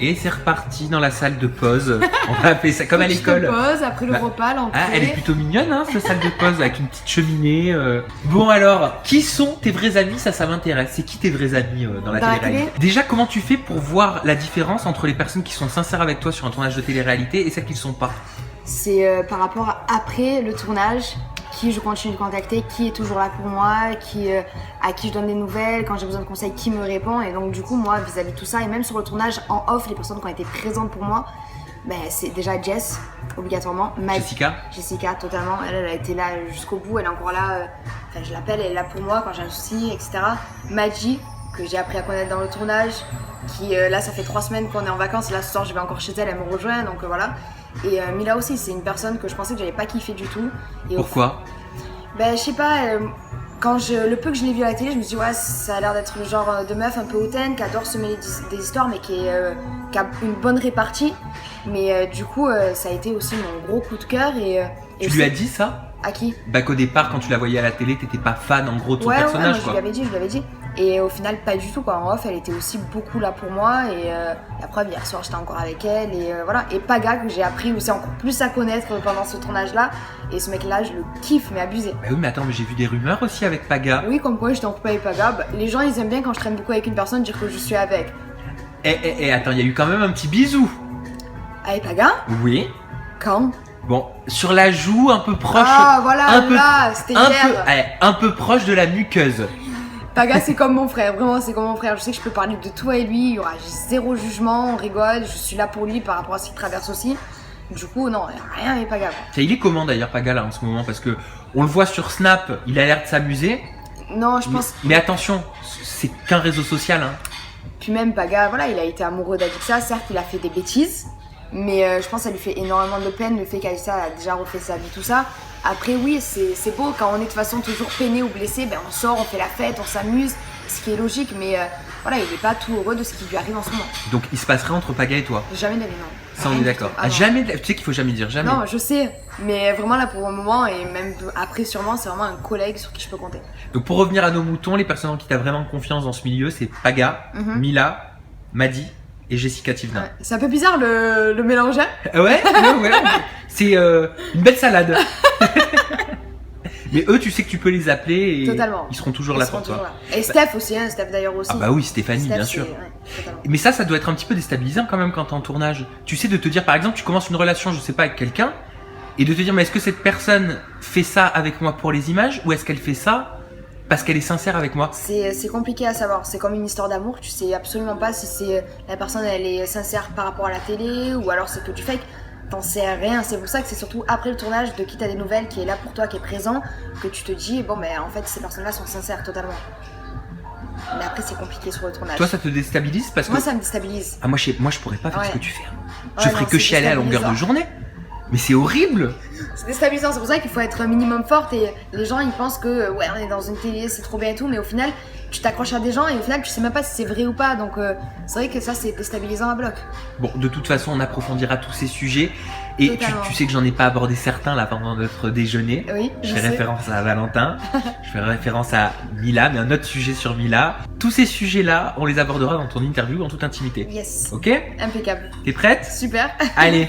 Et c'est reparti dans la salle de pause. On va appeler ça comme à l'école. Pause, après le repas, l'entrée. Ah, elle est plutôt mignonne, hein, cette salle de pause avec une petite cheminée. Bon alors, qui sont tes vrais amis? Ça m'intéresse. C'est qui tes vrais amis dans la télé-réalité? Déjà, comment tu fais pour voir la différence entre les personnes qui sont sincères avec toi sur un tournage de télé-réalité et celles qui ne le sont pas? C'est par rapport à après le tournage, qui je continue de contacter, qui est toujours là pour moi, à qui je donne des nouvelles, quand j'ai besoin de conseils, qui me répond. Et donc du coup, moi, vis-à-vis de tout ça, et même sur le tournage, en off, les personnes qui ont été présentes pour moi, ben, c'est déjà Jess, obligatoirement. Jessica, totalement. Elle a été là jusqu'au bout, elle est encore là. Enfin, je l'appelle, elle est là pour moi quand j'ai un souci, etc. Maggie, que j'ai appris à connaître dans le tournage, qui là, ça fait 3 semaines qu'on est en vacances. Là, ce soir, je vais encore chez elle, elle me rejoint, donc voilà. Et Mila aussi, c'est une personne que je pensais que j'allais pas kiffer du tout. Et pourquoi? Ben, je sais pas, le peu que je l'ai vu à la télé, je me suis dit, ouais, ça a l'air d'être le genre de meuf un peu hautaine, qui adore se mêler des histoires, mais qui a une bonne répartie. Mais du coup, ça a été aussi mon gros coup de cœur. Tu lui as dit ça? À qui? Bah qu'au départ, quand tu la voyais à la télé, t'étais pas fan en gros de son personnage, moi, quoi. Je lui avais dit. Et au final, pas du tout, quoi. En off, elle était aussi beaucoup là pour moi. Et la preuve, hier soir, j'étais encore avec elle. Et voilà. Et Paga, que j'ai appris aussi encore plus à connaître pendant ce tournage-là. Et ce mec-là, je le kiffe, mais abusé. Bah oui, mais attends, mais j'ai vu des rumeurs aussi avec Paga. Oui, comme quoi j'étais en couple avec Paga. Bah, les gens, ils aiment bien quand je traîne beaucoup avec une personne, dire que je suis avec. Attends, il y a eu quand même un petit bisou. Avec Paga? Oui. Quand? Bon, sur la joue, un peu proche. Ah, voilà, là, c'était hier. Un peu proche de la muqueuse. Paga, c'est comme mon frère, vraiment, c'est comme mon frère. Je sais que je peux parler de tout avec lui, il y aura zéro jugement, on rigole, je suis là pour lui par rapport à ce qu'il traverse aussi. Du coup, non, rien avec Paga. Il est comment d'ailleurs, Paga, là, en ce moment? Parce que on le voit sur Snap, il a l'air de s'amuser. Non, je pense. Mais attention, c'est qu'un réseau social, hein. Puis même Paga, voilà, il a été amoureux d'Alicia, certes, il a fait des bêtises. Mais je pense que ça lui fait énormément de peine le fait qu'Alicia a déjà refait sa vie, tout ça. Après oui, c'est beau, quand on est de toute façon toujours peiné ou blessé, ben on sort, on fait la fête, on s'amuse, ce qui est logique, mais voilà, il n'est pas tout heureux de ce qui lui arrive en ce moment. Donc il se passerait entre Paga et toi? Jamais de la vie, non. Ça, on est d'accord. Jamais tu sais qu'il faut jamais dire jamais. Non, je sais, mais vraiment là pour le moment, et même après sûrement, c'est vraiment un collègue sur qui je peux compter. Donc pour revenir à nos moutons, les personnes en qui tu as vraiment confiance dans ce milieu, c'est Paga, Mila, Madi et Jessica Tivna. Ouais. C'est un peu bizarre le mélange, hein? Ouais. C'est une belle salade. Mais eux, tu sais que tu peux les appeler et totalement. Ils seront toujours là pour toi. Et Steph aussi, hein, Steph d'ailleurs aussi. Ah bah oui, Stéphanie, bien sûr. Mais ça doit être un petit peu déstabilisant quand même quand t'es en tournage. Tu sais, de te dire, par exemple, tu commences une relation, je sais pas, avec quelqu'un, et de te dire, mais est-ce que cette personne fait ça avec moi pour les images, ou est-ce qu'elle fait ça parce qu'elle est sincère avec moi? C'est compliqué à savoir, c'est comme une histoire d'amour, tu sais absolument pas si c'est la personne elle est sincère par rapport à la télé ou alors c'est que du fake, t'en sais rien. C'est pour ça que c'est surtout après le tournage de qui t'as des nouvelles, qui est là pour toi, qui est présent, que tu te dis bon ben en fait ces personnes-là sont sincères totalement. Mais après c'est compliqué sur le tournage. Toi ça te déstabilise parce que... Moi ça me déstabilise. Ah moi je pourrais pas faire ce que tu fais. Je ferais que chialer à longueur de journée. Mais c'est horrible! C'est déstabilisant, c'est pour ça qu'il faut être un minimum forte et les gens ils pensent que ouais on est dans une télé, c'est trop bien et tout, mais au final tu t'accroches à des gens et au final tu sais même pas si c'est vrai ou pas, donc c'est vrai que ça c'est déstabilisant à bloc. Bon, de toute façon on approfondira tous ces sujets et tu sais que j'en ai pas abordé certains là pendant notre déjeuner. Oui, je fais référence à Valentin, je fais référence à Mila, mais un autre sujet sur Mila. Tous ces sujets là, on les abordera dans ton interview en toute intimité. Yes. Ok? Impeccable. T'es prête? Super. Allez.